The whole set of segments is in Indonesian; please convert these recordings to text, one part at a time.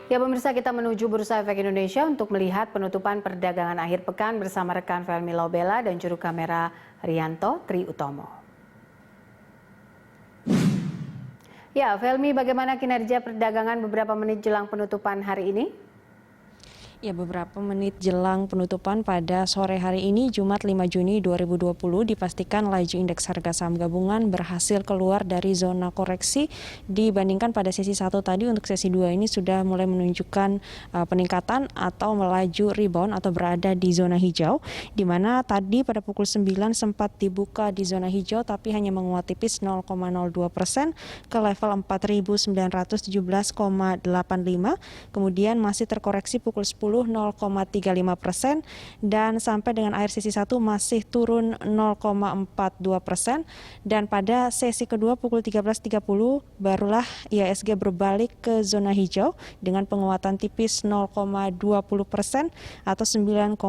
Ya pemirsa, kita menuju Bursa Efek Indonesia untuk melihat penutupan perdagangan akhir pekan bersama rekan Felmi Laubela dan juru kamera Rianto Tri Utomo. Ya, Felmi, bagaimana kinerja perdagangan beberapa menit jelang penutupan hari ini? Ya, beberapa menit jelang penutupan pada sore hari ini, Jumat 5 Juni 2020, dipastikan laju indeks harga saham gabungan berhasil keluar dari zona koreksi dibandingkan pada sesi 1 tadi. Untuk sesi 2 ini sudah mulai menunjukkan peningkatan atau melaju rebound atau berada di zona hijau, di mana tadi pada pukul 9 sempat dibuka di zona hijau tapi hanya menguat tipis 0,02% ke level 4.917,85, kemudian masih terkoreksi pukul 10 0,35% dan sampai dengan akhir sesi 1 masih turun 0,42%, dan pada sesi kedua pukul 13.30 barulah IHSG berbalik ke zona hijau dengan penguatan tipis 0,20% atau 9,65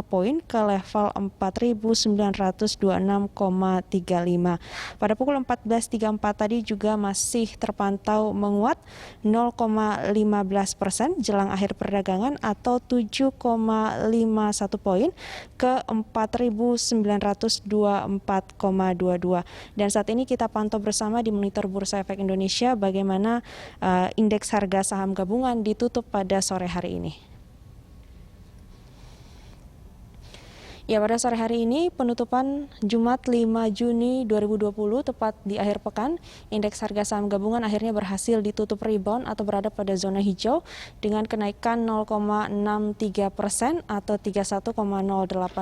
poin ke level 4.926,35. Pada pukul 14.34 tadi juga masih terpantau menguat 0,15% jelang akhir perdagangan atau 7,51 poin ke 4.924,22. Dan saat ini kita pantau bersama di monitor Bursa Efek Indonesia bagaimana indeks harga saham gabungan ditutup pada sore hari ini. Ya, pada sore hari ini penutupan Jumat 5 Juni 2020 tepat di akhir pekan, indeks harga saham gabungan akhirnya berhasil ditutup rebound atau berada pada zona hijau dengan kenaikan 0,63% atau 31,08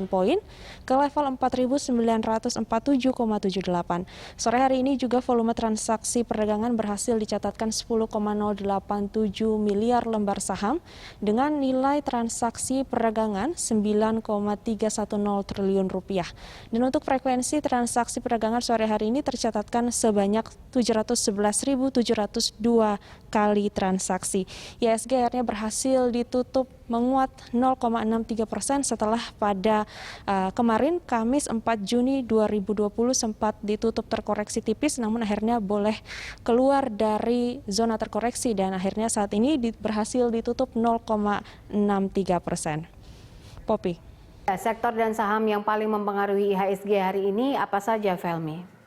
poin ke level 4.947,78. Sore hari ini juga volume transaksi perdagangan berhasil dicatatkan 10,087 miliar lembar saham dengan nilai transaksi perdagangan 9,310 triliun rupiah. Dan untuk frekuensi transaksi perdagangan sore hari ini tercatatkan sebanyak 711.702 kali transaksi. IHSG akhirnya berhasil ditutup menguat 0,63% setelah pada kemarin Kamis 4 Juni 2020 sempat ditutup terkoreksi tipis, namun akhirnya boleh keluar dari zona terkoreksi dan akhirnya saat ini berhasil ditutup 0,63%. Poppy. Sektor dan saham yang paling mempengaruhi IHSG hari ini apa saja, Felmi?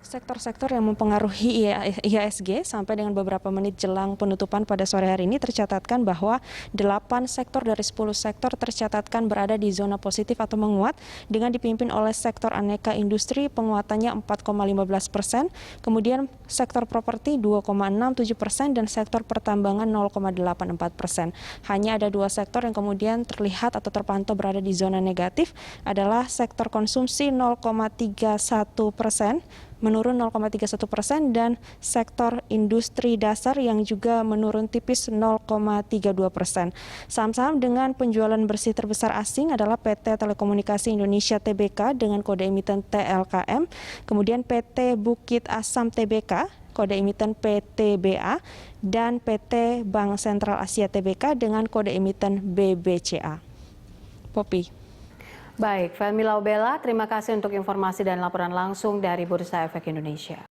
Sektor-sektor yang mempengaruhi IHSG sampai dengan beberapa menit jelang penutupan pada sore hari ini tercatatkan bahwa 8 sektor dari 10 sektor tercatatkan berada di zona positif atau menguat dengan dipimpin oleh sektor aneka industri penguatannya 4,15%, kemudian sektor properti 2,67% dan sektor pertambangan 0,84%. Hanya ada 2 sektor yang kemudian terlihat atau terpantau berada di zona negatif adalah sektor konsumsi 0,31%, menurun 0,31%, dan sektor industri dasar yang juga menurun tipis 0,32%. Saham-saham dengan penjualan bersih terbesar asing adalah PT Telekomunikasi Indonesia Tbk dengan kode emiten TLKM, kemudian PT Bukit Asam Tbk, kode emiten PTBA, dan PT Bank Sentral Asia Tbk dengan kode emiten BBCA. Poppy. Baik, Felmi Laubela, terima kasih untuk informasi dan laporan langsung dari Bursa Efek Indonesia.